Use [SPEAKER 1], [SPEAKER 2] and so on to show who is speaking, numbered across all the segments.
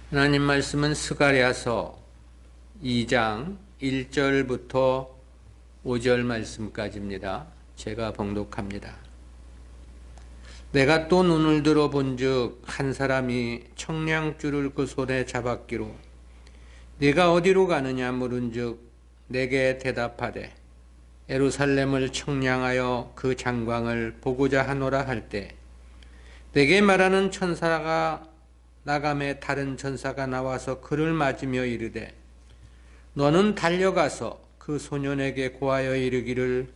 [SPEAKER 1] 하나님 말씀은 스가랴서 2장 1절부터 5절 말씀까지입니다. 제가 봉독합니다. 내가 또 눈을 들어 본즉 한 사람이 청량줄을 그 손에 잡았기로 네가 어디로 가느냐 물은즉 내게 대답하되 예루살렘을 청량하여 그 장광을 보고자 하노라 할 때 내게 말하는 천사가 나감에 다른 천사가 나와서 그를 맞으며 이르되 너는 달려가서 그 소년에게 고하여 이르기를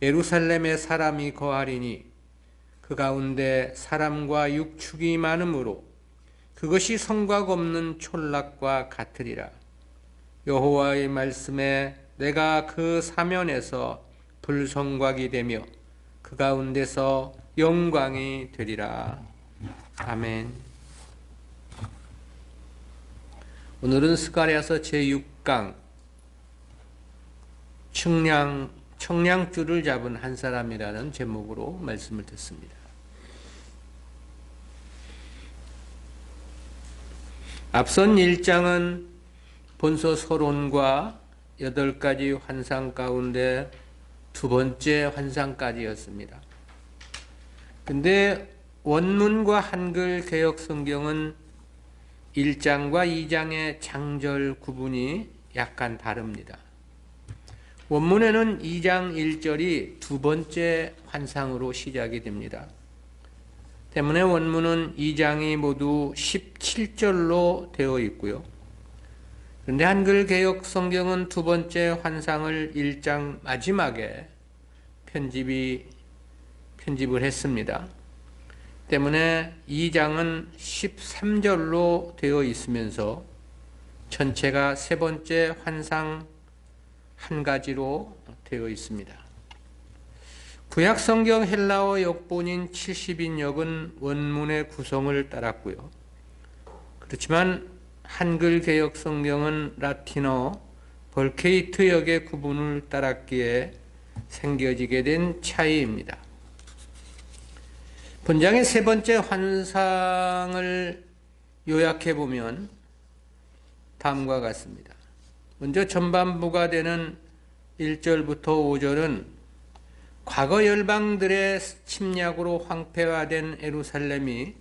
[SPEAKER 1] 예루살렘에 사람이 거하리니 그 가운데 사람과 육축이 많으므로 그것이 성곽 없는 촌락과 같으리라. 여호와의 말씀에 내가 그 사면에서 불성곽이 되며 그 가운데서 영광이 되리라. 아멘. 오늘은 스가랴서 제6강 청량줄을 잡은 한 사람이라는 제목으로 말씀을 듣습니다. 앞선 1장은 본서 서론과 8가지 환상 가운데 두 번째 환상까지였습니다. 근데 원문과 한글 개역 성경은 1장과 2장의 장절 구분이 약간 다릅니다. 원문에는 2장 1절이 두 번째 환상으로 시작이 됩니다. 때문에 원문은 2장이 모두 17절로 되어 있고요. 그런데 한글 개역 성경은 두 번째 환상을 1장 마지막에 편집을 했습니다. 때문에 2장은 13절로 되어 있으면서 전체가 세 번째 환상 한 가지로 되어 있습니다. 구약 성경 헬라어 역본인 70인역은 원문의 구성을 따랐고요. 그렇지만 한글 개역 성경은 라틴어 벌케이트 역의 구분을 따랐기에 생겨지게 된 차이입니다. 본장의 세 번째 환상을 요약해 보면 다음과 같습니다. 먼저 전반부가 되는 1절부터 5절은 과거 열방들의 침략으로 황폐화된 예루살렘이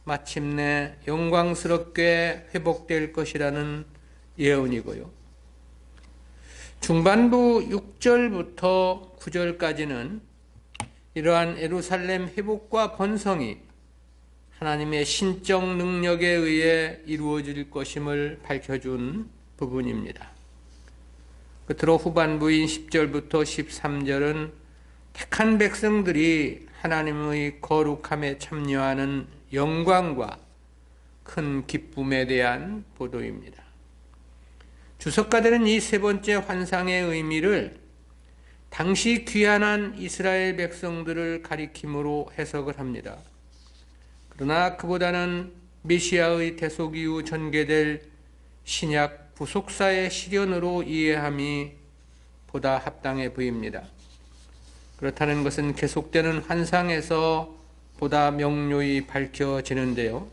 [SPEAKER 1] 마침내 영광스럽게 회복될 것이라는 예언이고요. 중반부 6절부터 9절까지는 이러한 예루살렘 회복과 번성이 하나님의 신적 능력에 의해 이루어질 것임을 밝혀준 부분입니다. 끝으로 후반부인 10절부터 13절은 택한 백성들이 하나님의 거룩함에 참여하는 영광과 큰 기쁨에 대한 보도입니다. 주석가들은 이 세 번째 환상의 의미를 당시 귀환한 이스라엘 백성들을 가리킴으로 해석을 합니다. 그러나 그보다는 메시아의 대속 이후 전개될 신약 부속사의 시련으로 이해함이 보다 합당해 보입니다. 그렇다는 것은 계속되는 환상에서 보다 명료히 밝혀지는데요.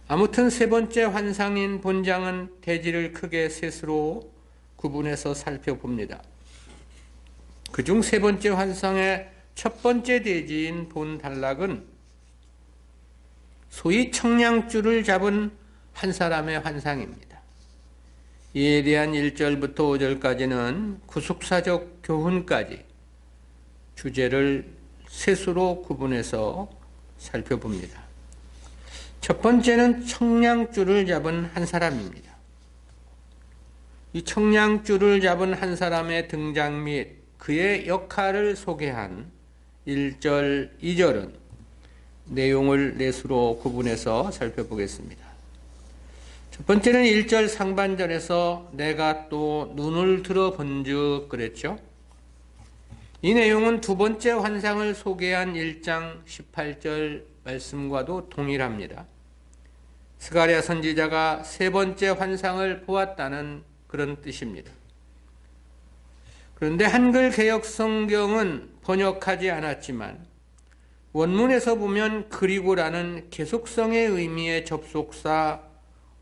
[SPEAKER 1] 아무튼 세 번째 환상인 본장은 대지를 크게 셋으로 구분해서 살펴봅니다. 그중 세 번째 환상의 첫 번째 대지인 본단락은 소위 청량줄을 잡은 한 사람의 환상입니다. 이에 대한 1절부터 5절까지는 구속사적 교훈까지 주제를 셋으로 구분해서 살펴봅니다. 첫 번째는 청량줄을 잡은 한 사람입니다. 이 청량줄을 잡은 한 사람의 등장 및 그의 역할을 소개한 1절, 2절은 내용을 넷으로 구분해서 살펴보겠습니다. 첫 번째는 1절 상반절에서 내가 또 눈을 들어 본즉 그랬죠. 이 내용은 두 번째 환상을 소개한 1장 18절 말씀과도 동일합니다. 스가랴 선지자가 세 번째 환상을 보았다는 그런 뜻입니다. 그런데 한글 개역 성경은 번역하지 않았지만 원문에서 보면 그리고라는 계속성의 의미의 접속사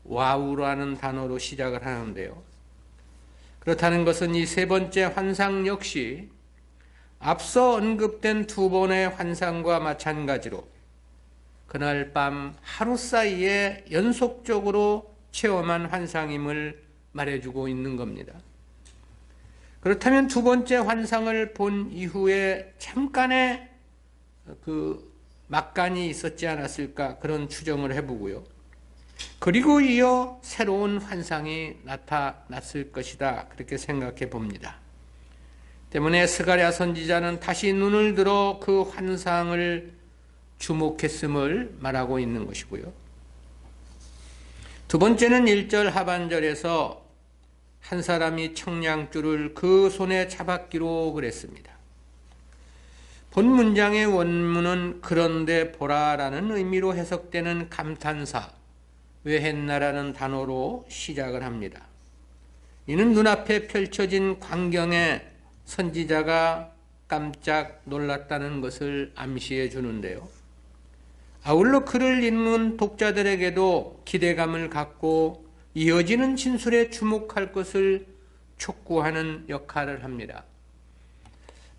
[SPEAKER 1] 와우라는 단어로 시작을 하는데요. 그렇다는 것은 이 세 번째 환상 역시 앞서 언급된 두 번의 환상과 마찬가지로 그날 밤 하루 사이에 연속적으로 체험한 환상임을 말해주고 있는 겁니다. 그렇다면 두 번째 환상을 본 이후에 잠깐의 그 막간이 있었지 않았을까, 그런 추정을 해보고요. 그리고 이어 새로운 환상이 나타났을 것이다, 그렇게 생각해 봅니다. 때문에 스가랴 선지자는 다시 눈을 들어 그 환상을 주목했음을 말하고 있는 것이고요. 두 번째는 1절 하반절에서 한 사람이 청량줄을 그 손에 잡았기로 그랬습니다. 본 문장의 원문은 그런데 보라라는 의미로 해석되는 감탄사, 왜 했나라는 단어로 시작을 합니다. 이는 눈앞에 펼쳐진 광경에 선지자가 깜짝 놀랐다는 것을 암시해 주는데요. 아울러 글을 읽는 독자들에게도 기대감을 갖고 이어지는 진술에 주목할 것을 촉구하는 역할을 합니다.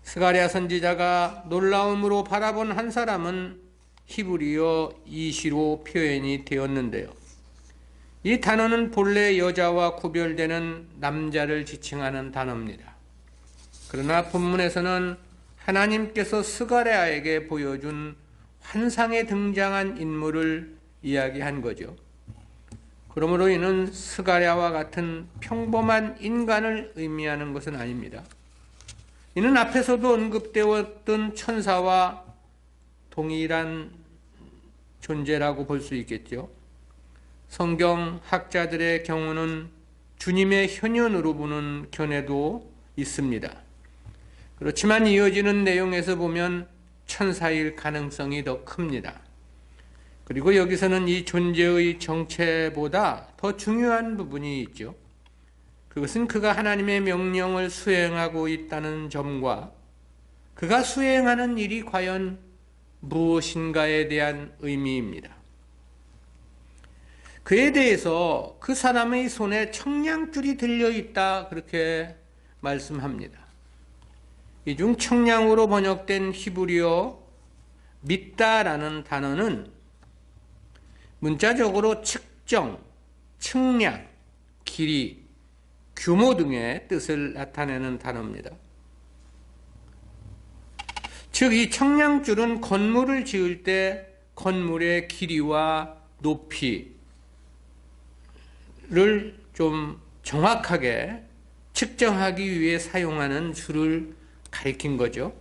[SPEAKER 1] 스가랴 선지자가 놀라움으로 바라본 한 사람은 히브리어 이시로 표현이 되었는데요. 이 단어는 본래 여자와 구별되는 남자를 지칭하는 단어입니다. 그러나 본문에서는 하나님께서 스가랴에게 보여준 환상에 등장한 인물을 이야기한 거죠. 그러므로 이는 스가랴와 같은 평범한 인간을 의미하는 것은 아닙니다. 이는 앞에서도 언급되었던 천사와 동일한 존재라고 볼 수 있겠죠. 성경 학자들의 경우는 주님의 현현으로 보는 견해도 있습니다. 그렇지만 이어지는 내용에서 보면 천사일 가능성이 더 큽니다. 그리고 여기서는 이 존재의 정체보다 더 중요한 부분이 있죠. 그것은 그가 하나님의 명령을 수행하고 있다는 점과 그가 수행하는 일이 과연 무엇인가에 대한 의미입니다. 그에 대해서 그 사람의 손에 청량줄이 들려있다, 그렇게 말씀합니다. 이 중 청량으로 번역된 히브리어 믿다라는 단어는 문자적으로 측정, 측량, 길이, 규모 등의 뜻을 나타내는 단어입니다. 즉, 이 청량줄은 건물을 지을 때 건물의 길이와 높이를 좀 정확하게 측정하기 위해 사용하는 줄을 가리킨 거죠.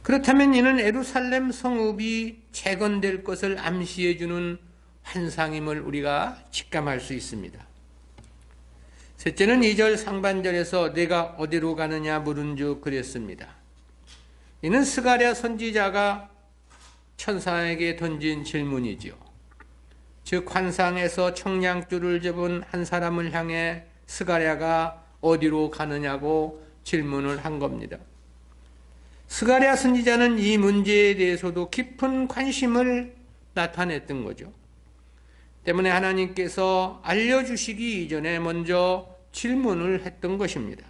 [SPEAKER 1] 그렇다면 이는 예루살렘 성읍이 재건될 것을 암시해주는 환상임을 우리가 직감할 수 있습니다. 셋째는 2절 상반절에서 내가 어디로 가느냐 물은즉 그랬습니다. 이는 스가랴 선지자가 천사에게 던진 질문이지요. 즉 환상에서 청량줄을 잡은 한 사람을 향해 스가랴가 어디로 가느냐고 질문을 한 겁니다. 스가랴 선지자는 이 문제에 대해서도 깊은 관심을 나타냈던 거죠. 때문에 하나님께서 알려주시기 이전에 먼저 질문을 했던 것입니다.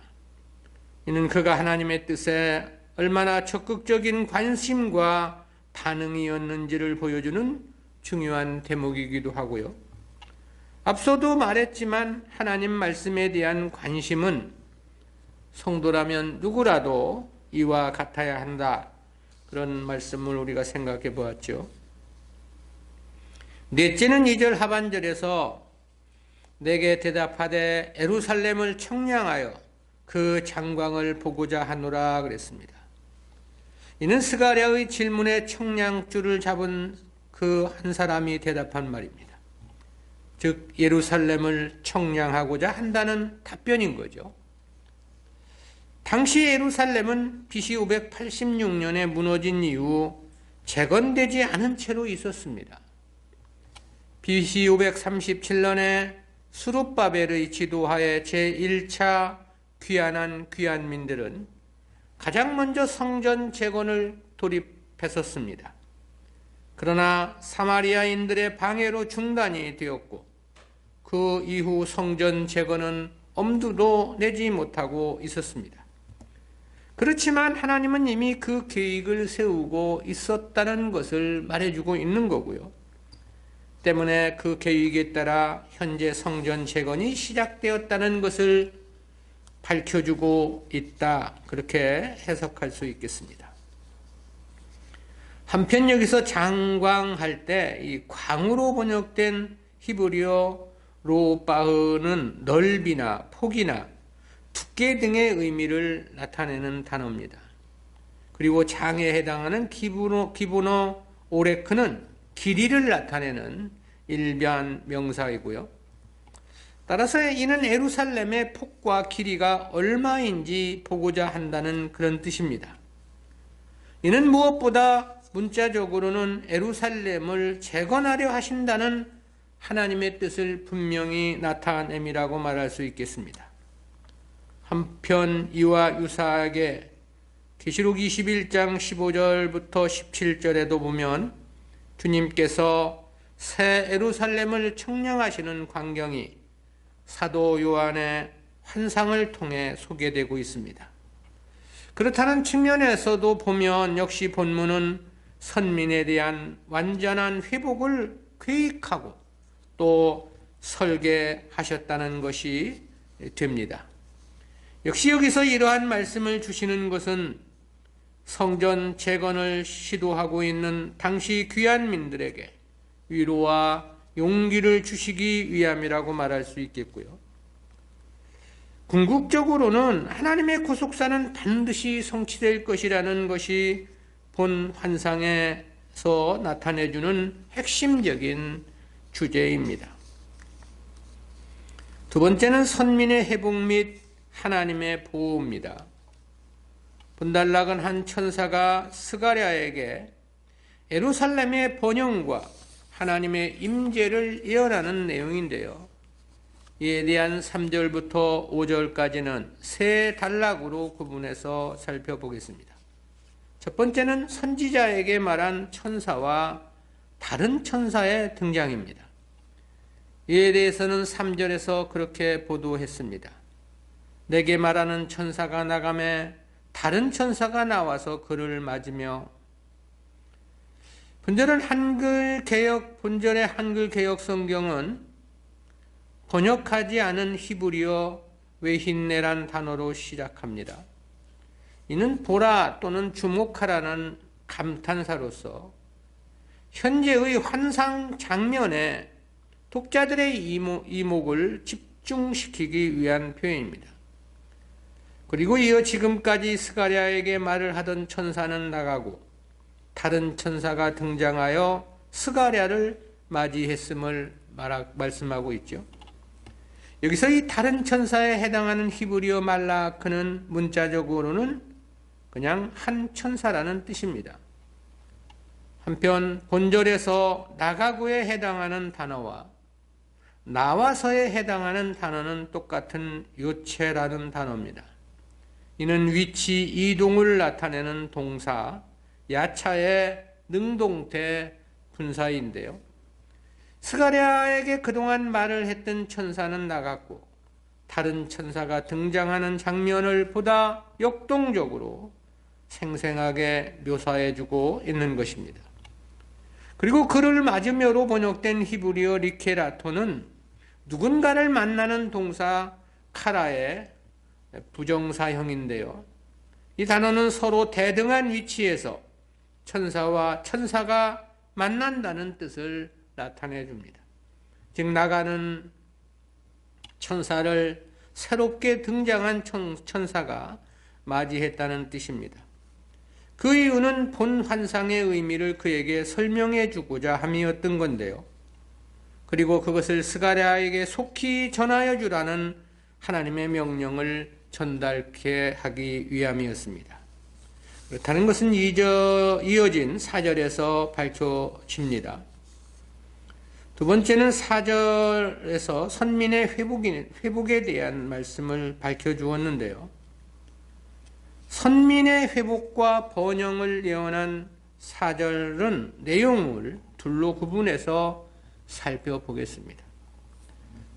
[SPEAKER 1] 이는 그가 하나님의 뜻에 얼마나 적극적인 관심과 반응이었는지를 보여주는 중요한 대목이기도 하고요. 앞서도 말했지만 하나님 말씀에 대한 관심은 성도라면 누구라도 이와 같아야 한다, 그런 말씀을 우리가 생각해 보았죠. 넷째는 2절 하반절에서 내게 대답하되 예루살렘을 청량하여 그 장광을 보고자 하노라 그랬습니다. 이는 스가랴의 질문에 청량줄을 잡은 그 한 사람이 대답한 말입니다. 즉 예루살렘을 청량하고자 한다는 답변인 거죠. 당시 예루살렘은 BC 586년에 무너진 이후 재건되지 않은 채로 있었습니다. BC 537년에 수룹바벨의 지도하에 제1차 귀환한 귀환민들은 가장 먼저 성전 재건을 돌입했었습니다. 그러나 사마리아인들의 방해로 중단이 되었고 그 이후 성전 재건은 엄두도 내지 못하고 있었습니다. 그렇지만 하나님은 이미 그 계획을 세우고 있었다는 것을 말해주고 있는 거고요. 때문에 그 계획에 따라 현재 성전 재건이 시작되었다는 것을 밝혀주고 있다. 그렇게 해석할 수 있겠습니다. 한편 여기서 장광할 때 이 광으로 번역된 히브리어 로바흐는 넓이나 폭이나 두께 등의 의미를 나타내는 단어입니다. 그리고 장에 해당하는 기브노 오레크는 길이를 나타내는 일반 명사이고요. 따라서 이는 예루살렘의 폭과 길이가 얼마인지 보고자 한다는 그런 뜻입니다. 이는 무엇보다 문자적으로는 예루살렘을 재건하려 하신다는 하나님의 뜻을 분명히 나타냄이라고 말할 수 있겠습니다. 한편 이와 유사하게 계시록 21장 15절부터 17절에도 보면 주님께서 새 예루살렘을 청량하시는 광경이 사도 요한의 환상을 통해 소개되고 있습니다. 그렇다는 측면에서도 보면 역시 본문은 선민에 대한 완전한 회복을 계획하고 또 설계하셨다는 것이 됩니다. 역시 여기서 이러한 말씀을 주시는 것은 성전 재건을 시도하고 있는 당시 귀환민들에게 위로와 용기를 주시기 위함이라고 말할 수 있겠고요. 궁극적으로는 하나님의 구속사는 반드시 성취될 것이라는 것이 본 환상에서 나타내주는 핵심적인 주제입니다. 두 번째는 선민의 회복 및 하나님의 보호입니다. 본달락은 한 천사가 스가랴에게 예루살렘의 번영과 하나님의 임재를 예언하는 내용인데요. 이에 대한 3절부터 5절까지는 세 단락으로 구분해서 살펴보겠습니다. 첫 번째는 선지자에게 말한 천사와 다른 천사의 등장입니다. 이에 대해서는 3절에서 그렇게 보도했습니다. 내게 말하는 천사가 나가매 다른 천사가 나와서 그를 맞으며 본절의 한글 개역 성경은 번역하지 않은 히브리어 웨힌네란 단어로 시작합니다. 이는 보라 또는 주목하라는 감탄사로서 현재의 환상 장면에 독자들의 이목을 집중시키기 위한 표현입니다. 그리고 이어 지금까지 스가랴에게 말을 하던 천사는 나가고 다른 천사가 등장하여 스가랴를 맞이했음을 말씀하고 있죠. 여기서 이 다른 천사에 해당하는 히브리어 말라크는 문자적으로는 그냥 한 천사라는 뜻입니다. 한편 본절에서 나가고에 해당하는 단어와 나와서에 해당하는 단어는 똑같은 요체라는 단어입니다. 이는 위치 이동을 나타내는 동사 야차의 능동태 분사인데요. 스가랴에게 그동안 말을 했던 천사는 나갔고 다른 천사가 등장하는 장면을 보다 역동적으로 생생하게 묘사해주고 있는 것입니다. 그리고 그를 맞으며로 번역된 히브리어 리케라토는 누군가를 만나는 동사 카라의 부정사형인데요. 이 단어는 서로 대등한 위치에서 천사와 천사가 만난다는 뜻을 나타내 줍니다. 즉 나가는 천사를 새롭게 등장한 천사가 맞이했다는 뜻입니다. 그 이유는 본 환상의 의미를 그에게 설명해 주고자 함이었던 건데요. 그리고 그것을 스가랴에게 속히 전하여 주라는 하나님의 명령을 전달케 하기 위함이었습니다. 그렇다는 것은 이어진 4절에서 밝혀집니다. 두 번째는 4절에서 선민의 회복에 대한 말씀을 밝혀주었는데요. 선민의 회복과 번영을 예언한 4절은 내용을 둘로 구분해서 살펴보겠습니다.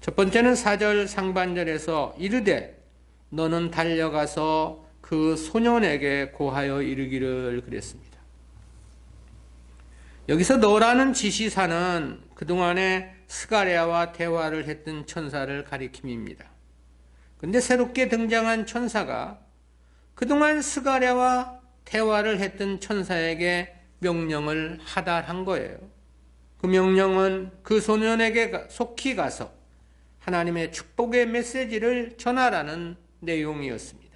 [SPEAKER 1] 첫 번째는 4절 상반절에서 이르되 너는 달려가서 그 소년에게 고하여 이르기를 그랬습니다. 여기서 너라는 지시사는 그동안에 스가랴와 대화를 했던 천사를 가리킴입니다. 그런데 새롭게 등장한 천사가 그동안 스가랴와 대화를 했던 천사에게 명령을 하달한 거예요. 그 명령은 그 소년에게 속히 가서 하나님의 축복의 메시지를 전하라는 내용이었습니다.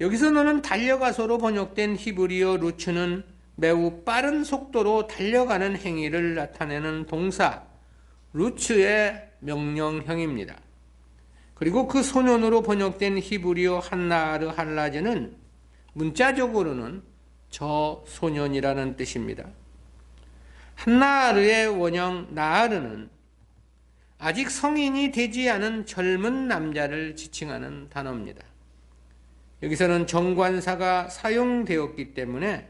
[SPEAKER 1] 여기서 너는 달려가서로 번역된 히브리어 루츠는 매우 빠른 속도로 달려가는 행위를 나타내는 동사 루츠의 명령형입니다. 그리고 그 소년으로 번역된 히브리어 한나르 할라즈는 문자적으로는 저 소년이라는 뜻입니다. 한나르의 원형 나르는 아직 성인이 되지 않은 젊은 남자를 지칭하는 단어입니다. 여기서는 정관사가 사용되었기 때문에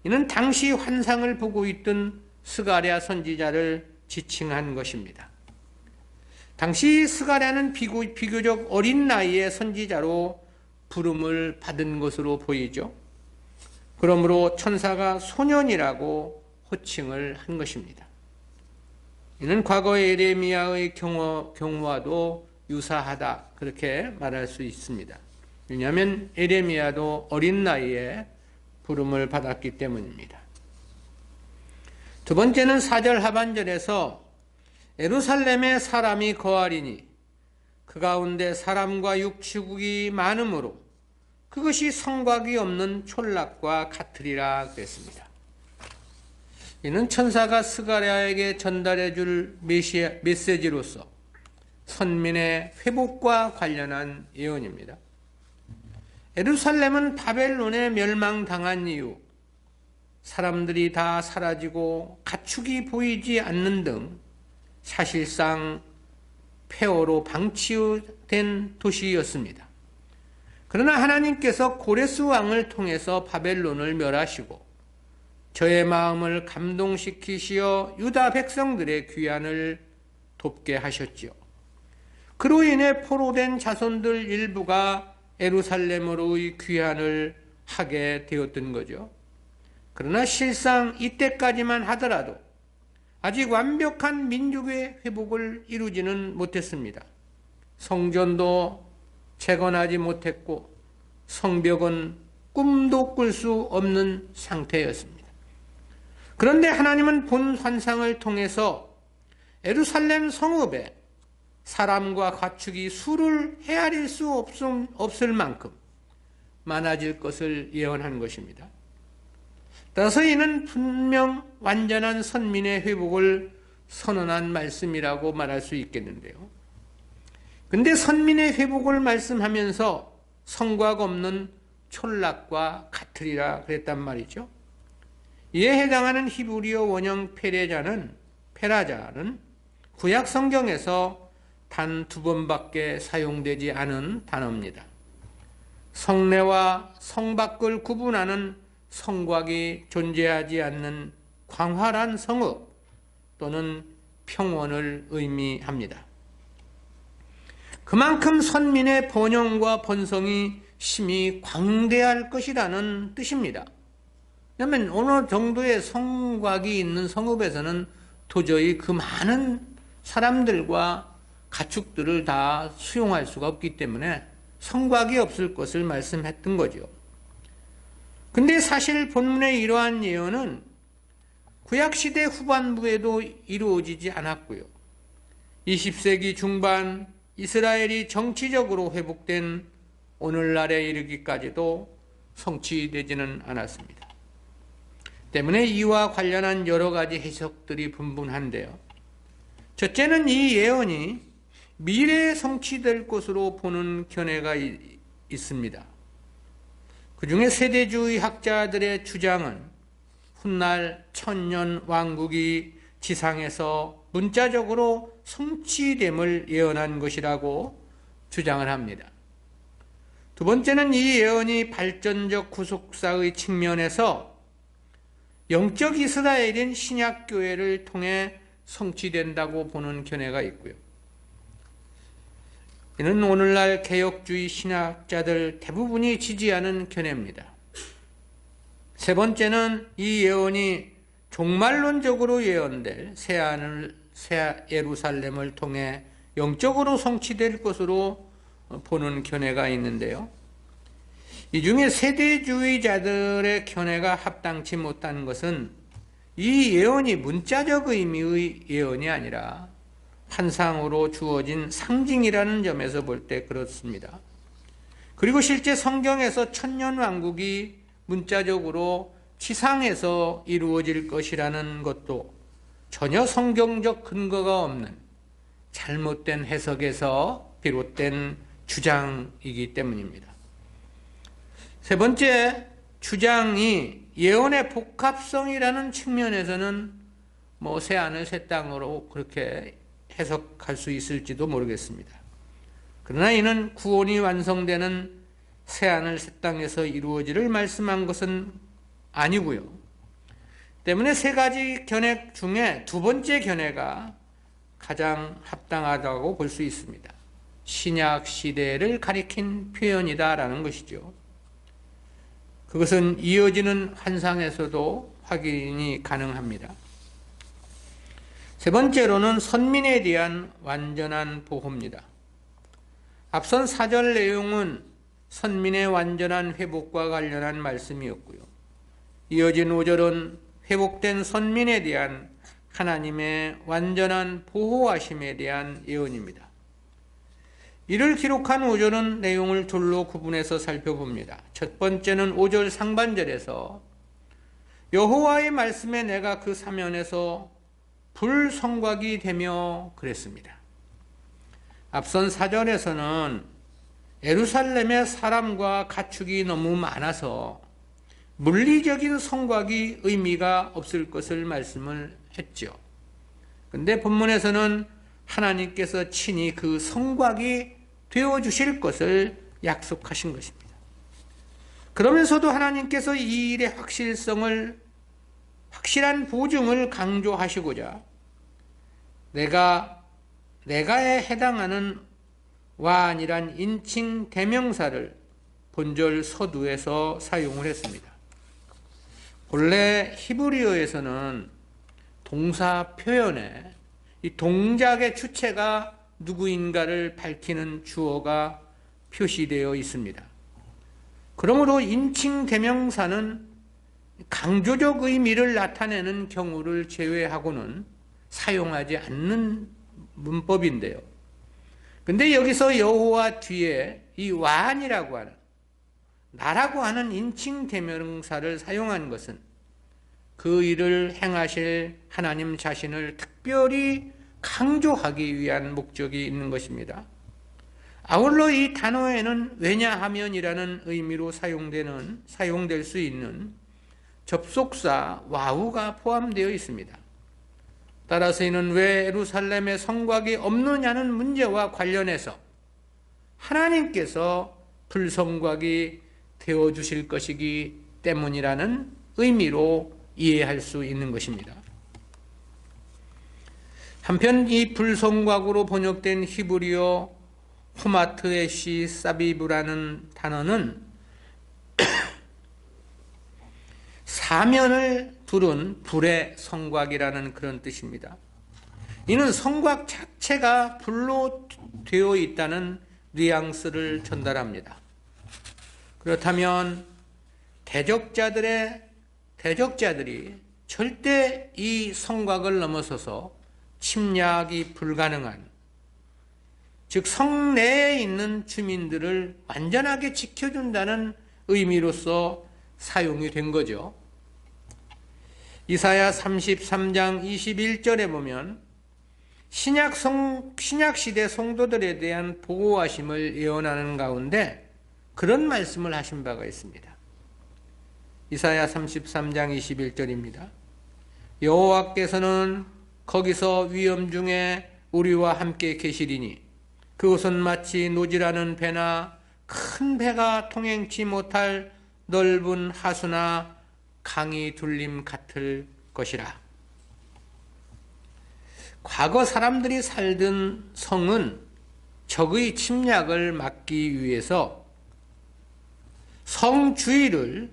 [SPEAKER 1] 이는 당시 환상을 보고 있던 스가랴 선지자를 지칭한 것입니다. 당시 스가랴는 비교적 어린 나이의 선지자로 부름을 받은 것으로 보이죠. 그러므로 천사가 소년이라고 호칭을 한 것입니다. 이는 과거의 에레미야의 경우와도 유사하다 그렇게 말할 수 있습니다. 왜냐하면 에레미야도 어린 나이에 부름을 받았기 때문입니다. 두 번째는 4절 하반절에서 예루살렘에 사람이 거하리니 그 가운데 사람과 육축이 많으므로 그것이 성곽이 없는 촌락과 같으리라 그랬습니다. 이는 천사가 스가랴에게 전달해 줄 메시지로서 선민의 회복과 관련한 예언입니다. 예루살렘은 바벨론에 멸망당한 이후 사람들이 다 사라지고 가축이 보이지 않는 등 사실상 폐허로 방치된 도시였습니다. 그러나 하나님께서 고레스 왕을 통해서 바벨론을 멸하시고 저의 마음을 감동시키시어 유다 백성들의 귀환을 돕게 하셨지요. 그로 인해 포로된 자손들 일부가 예루살렘으로의 귀환을 하게 되었던 거죠. 그러나 실상 이때까지만 하더라도 아직 완벽한 민족의 회복을 이루지는 못했습니다. 성전도 재건하지 못했고 성벽은 꿈도 꿀 수 없는 상태였습니다. 그런데 하나님은 본 환상을 통해서 예루살렘 성읍에 사람과 가축이 수를 헤아릴 수 없을 만큼 많아질 것을 예언한 것입니다. 따라서 이는 분명 완전한 선민의 회복을 선언한 말씀이라고 말할 수 있겠는데요. 근데 선민의 회복을 말씀하면서 성곽 없는 촌락과 같으리라 그랬단 말이죠. 이에 해당하는 히브리어 원형 페라자는 구약 성경에서 단 2번밖에 사용되지 않은 단어입니다. 성내와 성밖을 구분하는 성곽이 존재하지 않는 광활한 성읍 또는 평원을 의미합니다. 그만큼 선민의 번영과 번성이 심히 광대할 것이라는 뜻입니다. 왜냐하면 어느 정도의 성곽이 있는 성읍에서는 도저히 그 많은 사람들과 가축들을 다 수용할 수가 없기 때문에 성곽이 없을 것을 말씀했던 거죠. 근데 사실 본문의 이러한 예언은 구약시대 후반부에도 이루어지지 않았고요. 20세기 중반 이스라엘이 정치적으로 회복된 오늘날에 이르기까지도 성취되지는 않았습니다. 때문에 이와 관련한 여러 가지 해석들이 분분한데요. 첫째는 이 예언이 미래에 성취될 것으로 보는 견해가 있습니다. 그중에 세대주의 학자들의 주장은 훗날 천년 왕국이 지상에서 문자적으로 성취됨을 예언한 것이라고 주장을 합니다. 두 번째는 이 예언이 발전적 구속사의 측면에서 영적 이스라엘인 신약교회를 통해 성취된다고 보는 견해가 있고요. 이는 오늘날 개혁주의 신학자들 대부분이 지지하는 견해입니다. 세 번째는 이 예언이 종말론적으로 예언될 새 예루살렘을 통해 영적으로 성취될 것으로 보는 견해가 있는데요. 이 중에 세대주의자들의 견해가 합당치 못한 것은 이 예언이 문자적 의미의 예언이 아니라 환상으로 주어진 상징이라는 점에서 볼 때 그렇습니다. 그리고 실제 성경에서 천년왕국이 문자적으로 지상에서 이루어질 것이라는 것도 전혀 성경적 근거가 없는 잘못된 해석에서 비롯된 주장이기 때문입니다. 세 번째 주장이 예언의 복합성이라는 측면에서는 새하늘 새 땅으로 그렇게 해석할 수 있을지도 모르겠습니다. 그러나 이는 구원이 완성되는 새하늘 새 땅에서 이루어지를 말씀한 것은 아니고요. 때문에 세 가지 견해 중에 두 번째 견해가 가장 합당하다고 볼 수 있습니다. 신약 시대를 가리킨 표현이다라는 것이죠. 그것은 이어지는 환상에서도 확인이 가능합니다. 세 번째로는 선민에 대한 완전한 보호입니다. 앞선 4절 내용은 선민의 완전한 회복과 관련한 말씀이었고요. 이어진 5절은 회복된 선민에 대한 하나님의 완전한 보호하심에 대한 예언입니다. 이를 기록한 5절은 내용을 둘로 구분해서 살펴봅니다. 첫 번째는 5절 상반절에서 여호와의 말씀에 내가 그 사면에서 불성곽이 되며 그랬습니다. 앞선 4절에서는 예루살렘의 사람과 가축이 너무 많아서 물리적인 성곽이 의미가 없을 것을 말씀을 했죠. 그런데 본문에서는 하나님께서 친히 그 성곽이 되어주실 것을 약속하신 것입니다. 그러면서도 하나님께서 이 일의 확실한 보증을 강조하시고자 내가에 해당하는 와안이란 인칭 대명사를 본절 서두에서 사용을 했습니다. 본래 히브리어에서는 동사 표현에 이 동작의 주체가 누구인가를 밝히는 주어가 표시되어 있습니다. 그러므로 인칭 대명사는 강조적 의미를 나타내는 경우를 제외하고는 사용하지 않는 문법인데요. 근데 여기서 여호와 뒤에 이 와안이라고 하는 나라고 하는 인칭 대명사를 사용한 것은 그 일을 행하실 하나님 자신을 특별히 강조하기 위한 목적이 있는 것입니다. 아울러 이 단어에는 왜냐하면이라는 의미로 사용될 수 있는 접속사 와우가 포함되어 있습니다. 따라서 이는 왜 예루살렘에 성곽이 없느냐는 문제와 관련해서 하나님께서 불성곽이 되어주실 것이기 때문이라는 의미로 이해할 수 있는 것입니다. 한편 이 불성곽으로 번역된 히브리어 호마트에시 사비브라는 단어는 사면을 두른 불의 성곽이라는 그런 뜻입니다. 이는 성곽 자체가 불로 되어 있다는 뉘앙스를 전달합니다. 그렇다면 대적자들이 절대 이 성곽을 넘어서서 침략이 불가능한, 즉 성내에 있는 주민들을 완전하게 지켜준다는 의미로서 사용이 된 거죠. 이사야 33장 21절에 보면 신약시대 성도들에 대한 보호하심을 예언하는 가운데 그런 말씀을 하신 바가 있습니다. 이사야 33장 21절입니다. 여호와께서는 거기서 위험 중에 우리와 함께 계시리니 그것은 마치 노지라는 배나 큰 배가 통행치 못할 넓은 하수나 강이 둘림 같을 것이라. 과거 사람들이 살던 성은 적의 침략을 막기 위해서 성 주위를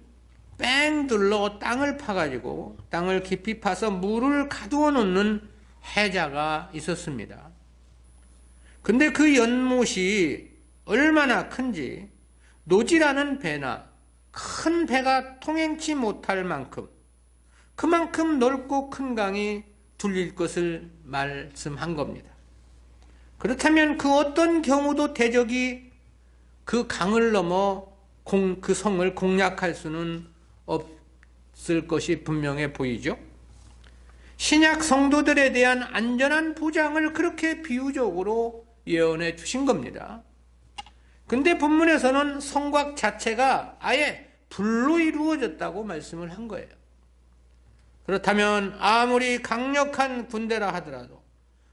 [SPEAKER 1] 뺑 둘러 땅을 파가지고 땅을 깊이 파서 물을 가두어 놓는 해자가 있었습니다. 근데 그 연못이 얼마나 큰지 노지라는 배나 큰 배가 통행치 못할 만큼 그만큼 넓고 큰 강이 둘릴 것을 말씀한 겁니다. 그렇다면 그 어떤 경우도 대적이 그 강을 넘어 그 성을 공략할 수는 없을 것이 분명해 보이죠. 신약 성도들에 대한 안전한 보장을 그렇게 비유적으로 예언해 주신 겁니다. 근데 본문에서는 성곽 자체가 아예 불로 이루어졌다고 말씀을 한 거예요. 그렇다면 아무리 강력한 군대라 하더라도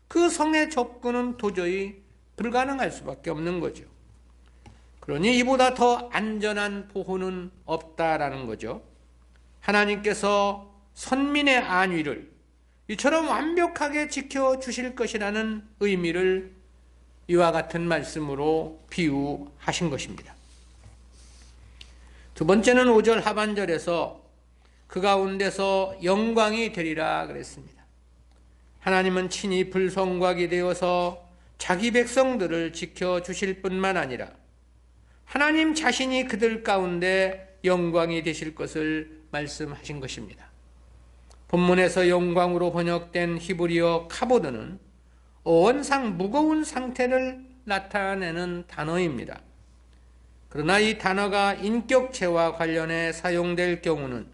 [SPEAKER 1] 그 성의 접근은 도저히 불가능할 수밖에 없는 거죠. 그러니 이보다 더 안전한 보호는 없다라는 거죠. 하나님께서 선민의 안위를 이처럼 완벽하게 지켜주실 것이라는 의미를 이와 같은 말씀으로 비유하신 것입니다. 두 번째는 5절 하반절에서 그 가운데서 영광이 되리라 그랬습니다. 하나님은 친히 불성곽이 되어서 자기 백성들을 지켜주실 뿐만 아니라 하나님 자신이 그들 가운데 영광이 되실 것을 말씀하신 것입니다. 본문에서 영광으로 번역된 히브리어 카보드는 어원상 무거운 상태를 나타내는 단어입니다. 그러나 이 단어가 인격체와 관련해 사용될 경우는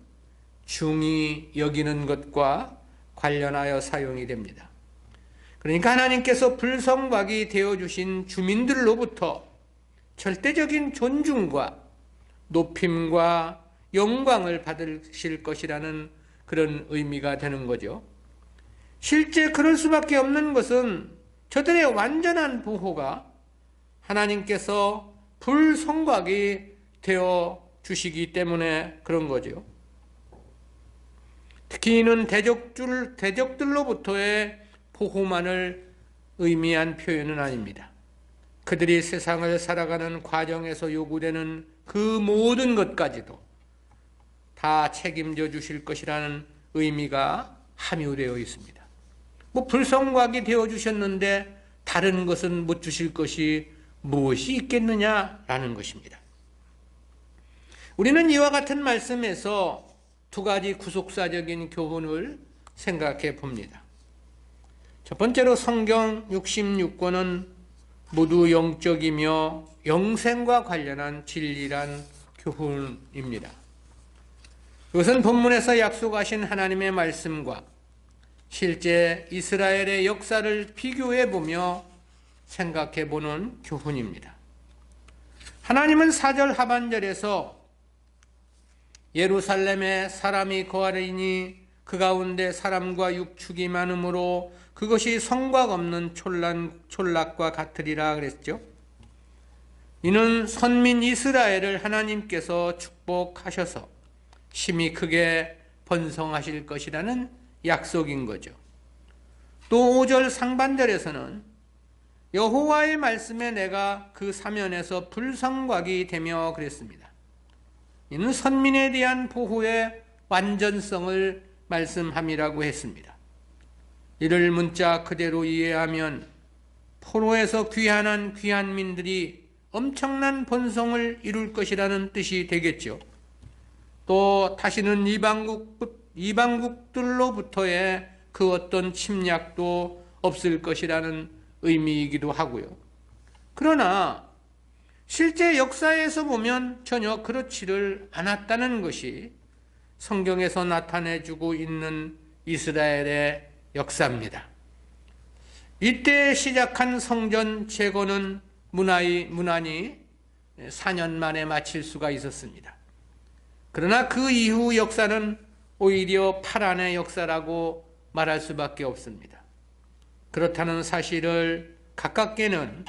[SPEAKER 1] 중히 여기는 것과 관련하여 사용이 됩니다. 그러니까 하나님께서 불성곽이 되어주신 주민들로부터 절대적인 존중과 높임과 영광을 받으실 것이라는 그런 의미가 되는 거죠. 실제 그럴 수밖에 없는 것은 저들의 완전한 보호가 하나님께서 불성곽이 되어 주시기 때문에 그런 거죠. 특히 이는 대적들로부터의 보호만을 의미한 표현은 아닙니다. 그들이 세상을 살아가는 과정에서 요구되는 그 모든 것까지도 다 책임져 주실 것이라는 의미가 함유되어 있습니다. 불성곽이 되어 주셨는데 다른 것은 못 주실 것이 무엇이 있겠느냐라는 것입니다. 우리는 이와 같은 말씀에서 두 가지 구속사적인 교훈을 생각해 봅니다. 첫 번째로 성경 66권은 모두 영적이며 영생과 관련한 진리란 교훈입니다. 이것은 본문에서 약속하신 하나님의 말씀과 실제 이스라엘의 역사를 비교해 보며 생각해 보는 교훈입니다. 하나님은 4절 하반절에서 예루살렘에 사람이 거하리니 그 가운데 사람과 육축이 많으므로 그것이 성곽 없는 촌락과 같으리라 그랬죠. 이는 선민 이스라엘을 하나님께서 축복하셔서 심히 크게 번성하실 것이라는 약속인 거죠. 또 5절 상반절에서는 여호와의 말씀에 내가 그 사면에서 불성곽이 되며 그랬습니다. 이는 선민에 대한 보호의 완전성을 말씀함이라고 했습니다. 이를 문자 그대로 이해하면 포로에서 귀환한 귀환민들이 엄청난 번성을 이룰 것이라는 뜻이 되겠죠. 또 다시는 이방국들로부터의 그 어떤 침략도 없을 것이라는 의미이기도 하고요. 그러나 실제 역사에서 보면 전혀 그렇지를 않았다는 것이 성경에서 나타내주고 있는 이스라엘의 역사입니다. 이때 시작한 성전 재건은 무난히 4년 만에 마칠 수가 있었습니다. 그러나 그 이후 역사는 오히려 파란의 역사라고 말할 수밖에 없습니다. 그렇다는 사실을 가깝게는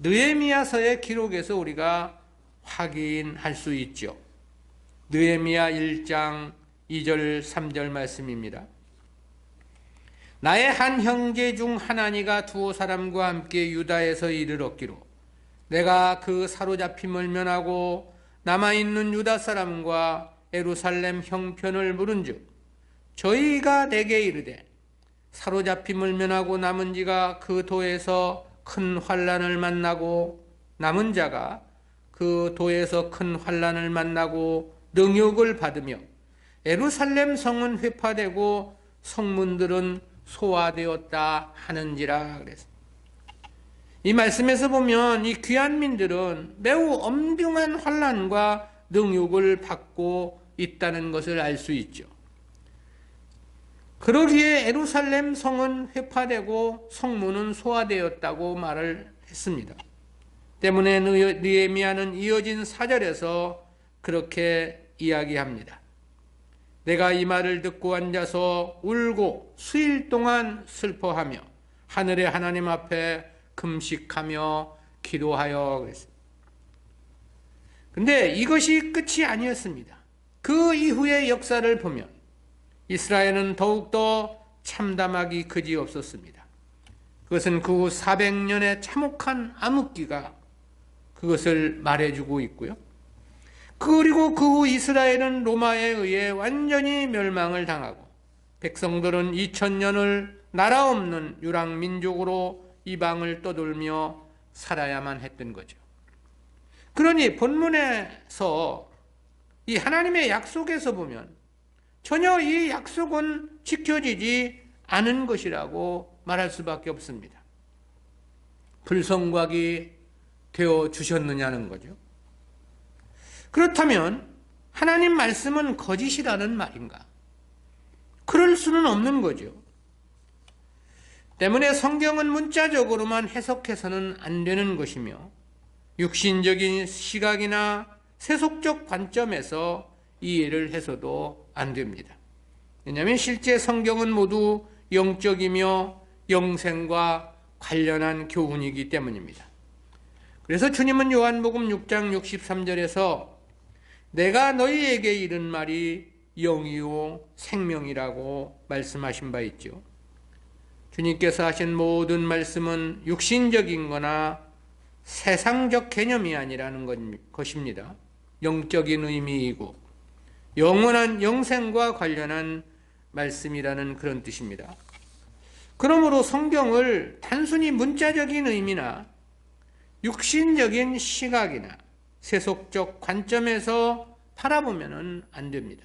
[SPEAKER 1] 느헤미야서의 기록에서 우리가 확인할 수 있죠. 느헤미야 1장 2절 3절 말씀입니다. 나의 한 형제 중 하나니가 두 사람과 함께 유다에서 이를 얻기로 내가 그 사로잡힘을 면하고 남아있는 유다 사람과 예루살렘 형편을 물은즉 저희가 내게 이르되 사로잡힘을 면하고 남은 지가 그 도에서 큰 환난을 만나고 남은 자가 그 도에서 큰 환난을 만나고 능욕을 받으며 예루살렘 성은 회파되고 성문들은 소화되었다 하는지라 그랬습니다. 이 말씀에서 보면 이 귀한 민들은 매우 엄중한 환난과 능욕을 받고 있다는 것을 알 수 있죠. 그러기에 예루살렘 성은 회파되고 성문은 소화되었다고 말을 했습니다. 때문에 느헤미야는 이어진 4절에서 그렇게 이야기합니다. 내가 이 말을 듣고 앉아서 울고 수일 동안 슬퍼하며 하늘의 하나님 앞에 금식하며 기도하여 그랬습니다. 근데 이것이 끝이 아니었습니다. 그 이후의 역사를 보면 이스라엘은 더욱더 참담하기 그지없었습니다. 그것은 그 후 400년의 참혹한 암흑기가 그것을 말해주고 있고요. 그리고 그 후 이스라엘은 로마에 의해 완전히 멸망을 당하고 백성들은 2000년을 나라 없는 유랑민족으로 이방을 떠돌며 살아야만 했던 거죠. 그러니 본문에서 이 하나님의 약속에서 보면 전혀 이 약속은 지켜지지 않은 것이라고 말할 수밖에 없습니다. 불성곽이 되어 주셨느냐는 거죠. 그렇다면 하나님 말씀은 거짓이라는 말인가? 그럴 수는 없는 거죠. 때문에 성경은 문자적으로만 해석해서는 안 되는 것이며 육신적인 시각이나 세속적 관점에서 이해를 해서도 안 됩니다. 왜냐하면 실제 성경은 모두 영적이며 영생과 관련한 교훈이기 때문입니다. 그래서 주님은 요한복음 6장 63절에서 내가 너희에게 이른 말이 영이요 생명이라고 말씀하신 바 있죠. 주님께서 하신 모든 말씀은 육신적인 거나 세상적 개념이 아니라는 것입니다. 영적인 의미이고 영원한 영생과 관련한 말씀이라는 그런 뜻입니다. 그러므로 성경을 단순히 문자적인 의미나 육신적인 시각이나 세속적 관점에서 바라보면 안 됩니다.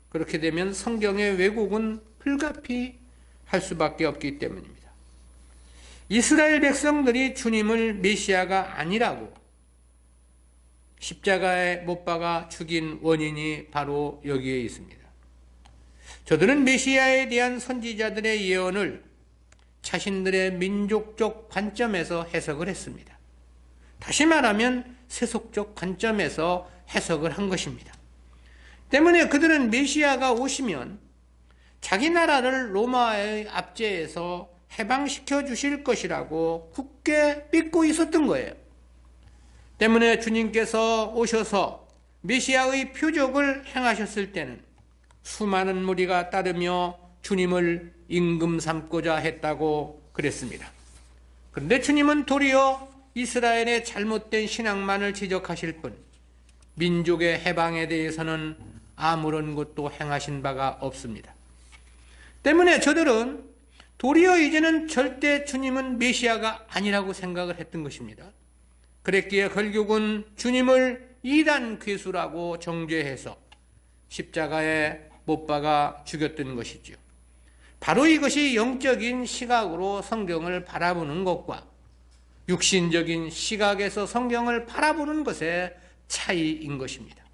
[SPEAKER 1] 그렇게 되면 성경의 왜곡은 불가피할 수밖에 없기 때문입니다. 이스라엘 백성들이 주님을 메시아가 아니라고 십자가에 못 박아 죽인 원인이 바로 여기에 있습니다. 저들은 메시아에 대한 선지자들의 예언을 자신들의 민족적 관점에서 해석을 했습니다. 다시 말하면 세속적 관점에서 해석을 한 것입니다. 때문에 그들은 메시아가 오시면 자기 나라를 로마의 압제에서 해방시켜 주실 것이라고 굳게 믿고 있었던 거예요. 때문에 주님께서 오셔서 메시아의 표적을 행하셨을 때는 수많은 무리가 따르며 주님을 임금 삼고자 했다고 그랬습니다. 그런데 주님은 도리어 이스라엘의 잘못된 신앙만을 지적하실 뿐 민족의 해방에 대해서는 아무런 것도 행하신 바가 없습니다. 때문에 저들은 도리어 이제는 절대 주님은 메시아가 아니라고 생각을 했던 것입니다. 그랬기에 결국은 주님을 이단 괴수라고 정죄해서 십자가에 못 박아 죽였던 것이죠. 바로 이것이 영적인 시각으로 성경을 바라보는 것과 육신적인 시각에서 성경을 바라보는 것의 차이인 것입니다.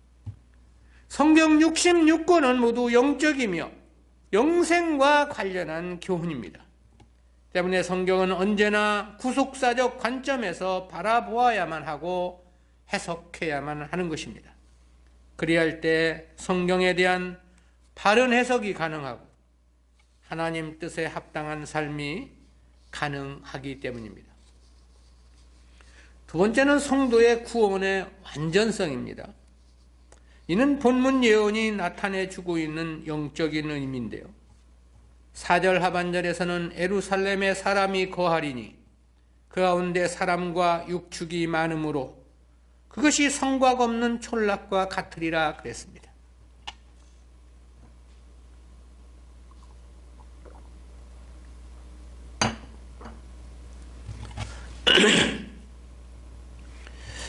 [SPEAKER 1] 성경 66권은 모두 영적이며 영생과 관련한 교훈입니다. 때문에 성경은 언제나 구속사적 관점에서 바라보아야만 하고 해석해야만 하는 것입니다. 그리할 때 성경에 대한 바른 해석이 가능하고 하나님 뜻에 합당한 삶이 가능하기 때문입니다. 두 번째는 성도의 구원의 완전성입니다. 이는 본문 예언이 나타내주고 있는 영적인 의미인데요. 4절 하반절에서는 예루살렘에 사람이 거하리니 그 가운데 사람과 육축이 많으므로 그것이 성곽 없는 촌락과 같으리라 그랬습니다.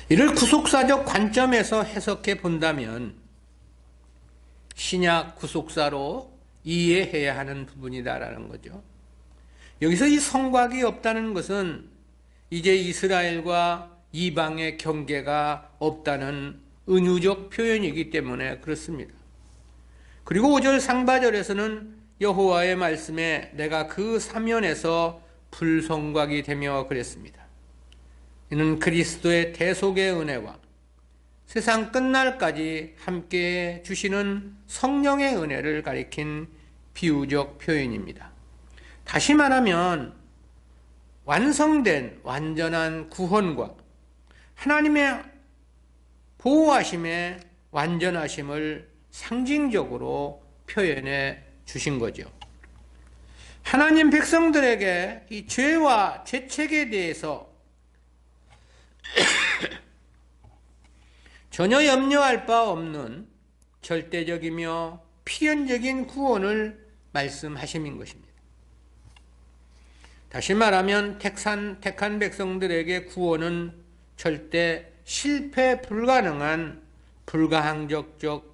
[SPEAKER 1] 이를 구속사적 관점에서 해석해 본다면 신약 구속사로 이해해야 하는 부분이다라는 거죠. 여기서 이 성곽이 없다는 것은 이제 이스라엘과 이방의 경계가 없다는 은유적 표현이기 때문에 그렇습니다. 그리고 5절 상반절에서는 여호와의 말씀에 내가 그 사면에서 불성곽이 되며 그랬습니다. 이는 그리스도의 대속의 은혜와 세상 끝날까지 함께 주시는 성령의 은혜를 가리킨 비유적 표현입니다. 다시 말하면 완성된 완전한 구원과 하나님의 보호하심의 완전하심을 상징적으로 표현해 주신 거죠. 하나님 백성들에게 이 죄와 죄책에 대해서 전혀 염려할 바 없는 절대적이며 필연적인 구원을 말씀하심인 것입니다. 다시 말하면 택한 백성들에게 구원은 절대 실패 불가능한 불가항적적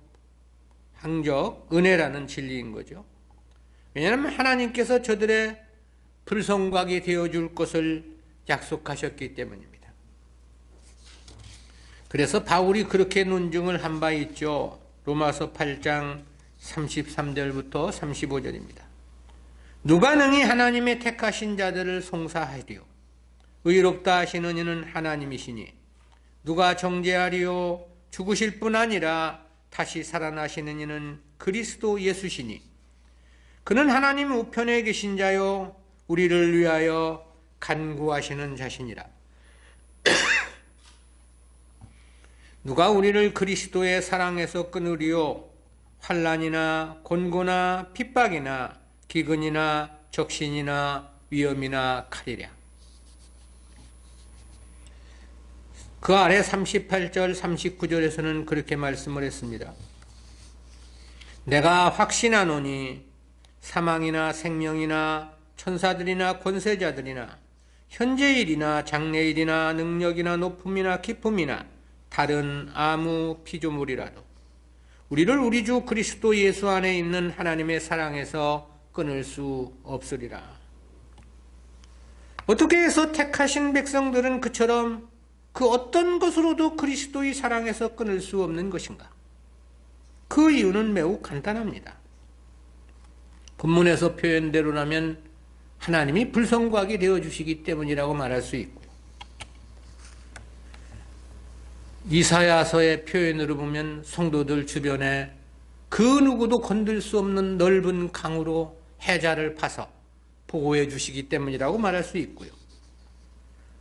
[SPEAKER 1] 은혜라는 진리인 거죠. 왜냐하면 하나님께서 저들의 불성곽이 되어줄 것을 약속하셨기 때문입니다. 그래서 바울이 그렇게 논증을 한 바 있죠. 로마서 8장 33절부터 35절입니다. 누가 능히 하나님의 택하신 자들을 송사하리요? 의롭다 하시는 이는 하나님이시니 누가 정죄하리요? 죽으실 뿐 아니라 다시 살아나시는 이는 그리스도 예수시니 그는 하나님 우편에 계신 자요 우리를 위하여 간구하시는 자시니라. 누가 우리를 그리스도의 사랑에서 끊으리요? 환난이나 곤고나 핍박이나 기근이나 적신이나 위험이나 칼이랴. 그 아래 38절 39절에서는 그렇게 말씀을 했습니다. 내가 확신하노니 사망이나 생명이나 천사들이나 권세자들이나 현재일이나 장래일이나 능력이나 높음이나 기쁨이나 다른 아무 피조물이라도 우리를 우리 주 그리스도 예수 안에 있는 하나님의 사랑에서 끊을 수 없으리라. 어떻게 해서 택하신 백성들은 그처럼 그 어떤 것으로도 그리스도의 사랑에서 끊을 수 없는 것인가? 그 이유는 매우 간단합니다. 본문에서 표현대로라면 하나님이 불성곽이 되어주시기 때문이라고 말할 수 있고요. 이사야서의 표현으로 보면 성도들 주변에 그 누구도 건들 수 없는 넓은 강으로 해자를 파서 보호해 주시기 때문이라고 말할 수 있고요.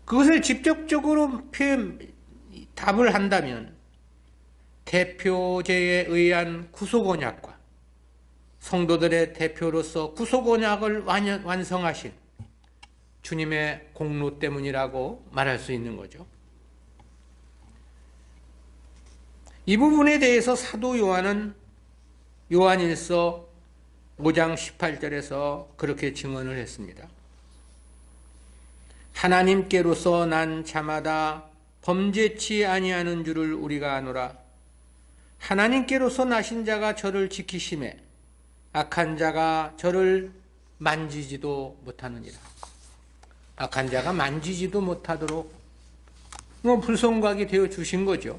[SPEAKER 1] 그것을 직접적으로 답을 한다면 대표제에 의한 구속언약과 성도들의 대표로서 구속언약을 완성하신 주님의 공로 때문이라고 말할 수 있는 거죠. 이 부분에 대해서 사도 요한은 요한일서 5장 18절에서 그렇게 증언을 했습니다. 하나님께로서 난 자마다 범죄치 아니하는 줄을 우리가 아노라. 하나님께로서 나신 자가 저를 지키심에 악한 자가 저를 만지지도 못하느니라. 악한 자가 만지지도 못하도록 불성곽이 되어 주신 거죠.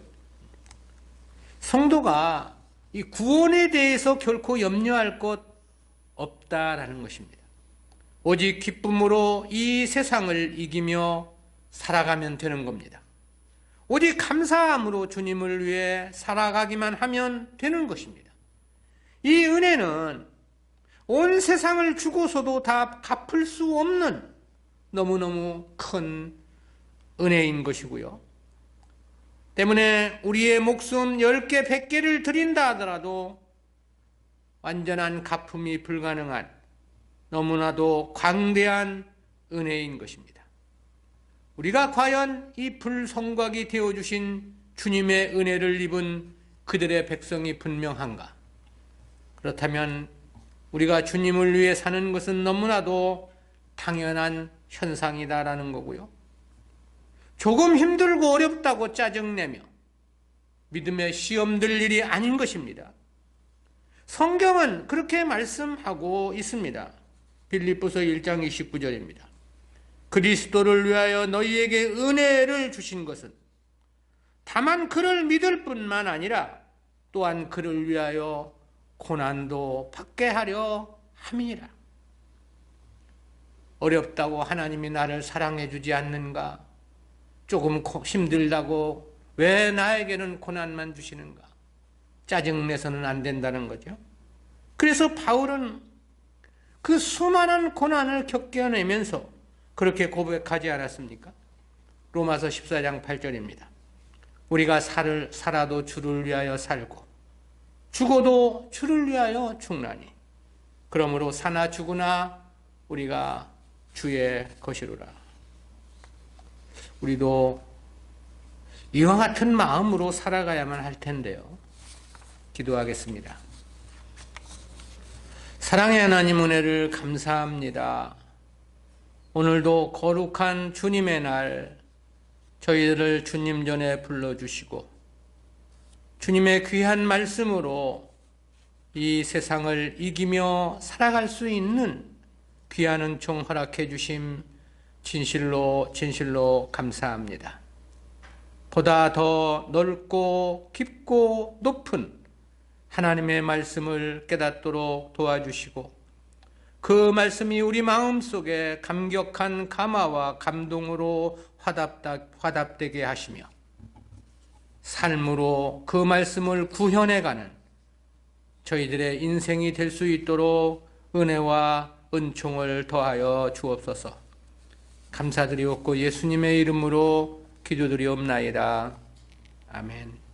[SPEAKER 1] 성도가 이 구원에 대해서 결코 염려할 것 없다라는 것입니다. 오직 기쁨으로 이 세상을 이기며 살아가면 되는 겁니다. 오직 감사함으로 주님을 위해 살아가기만 하면 되는 것입니다. 이 은혜는 온 세상을 주고서도 다 갚을 수 없는 너무너무 큰 은혜인 것이고요. 때문에 우리의 목숨 10개, 100개를 드린다 하더라도 완전한 갚음이 불가능한 너무나도 광대한 은혜인 것입니다. 우리가 과연 이 불성곽이 되어주신 주님의 은혜를 입은 그들의 백성이 분명한가? 그렇다면 우리가 주님을 위해 사는 것은 너무나도 당연한 현상이다라는 거고요. 조금 힘들고 어렵다고 짜증내며 믿음의 시험 들 일이 아닌 것입니다. 성경은 그렇게 말씀하고 있습니다. 빌립보서 1장 29절입니다. 그리스도를 위하여 너희에게 은혜를 주신 것은 다만 그를 믿을 뿐만 아니라 또한 그를 위하여 고난도 받게 하려 함이니라. 어렵다고 하나님이 나를 사랑해 주지 않는가? 조금 힘들다고 왜 나에게는 고난만 주시는가? 짜증내서는 안 된다는 거죠. 그래서 바울은 그 수많은 고난을 겪어내면서 그렇게 고백하지 않았습니까? 로마서 14장 8절입니다. 우리가 살아도 주를 위하여 살고 죽어도 주를 위하여 죽나니 그러므로 사나 죽으나 우리가 주의 것이로라. 우리도 이와 같은 마음으로 살아가야만 할 텐데요. 기도하겠습니다. 사랑의 하나님 은혜를 감사합니다. 오늘도 거룩한 주님의 날 저희들을 주님 전에 불러주시고 주님의 귀한 말씀으로 이 세상을 이기며 살아갈 수 있는 귀한 은총 허락해 주심 진실로 감사합니다. 보다 더 넓고 깊고 높은 하나님의 말씀을 깨닫도록 도와주시고 그 말씀이 우리 마음속에 감격한 감화와 감동으로 화답되게 하시며 삶으로 그 말씀을 구현해가는 저희들의 인생이 될 수 있도록 은혜와 은총을 더하여 주옵소서. 감사드리옵고 예수님의 이름으로 기도드리옵나이다. 아멘.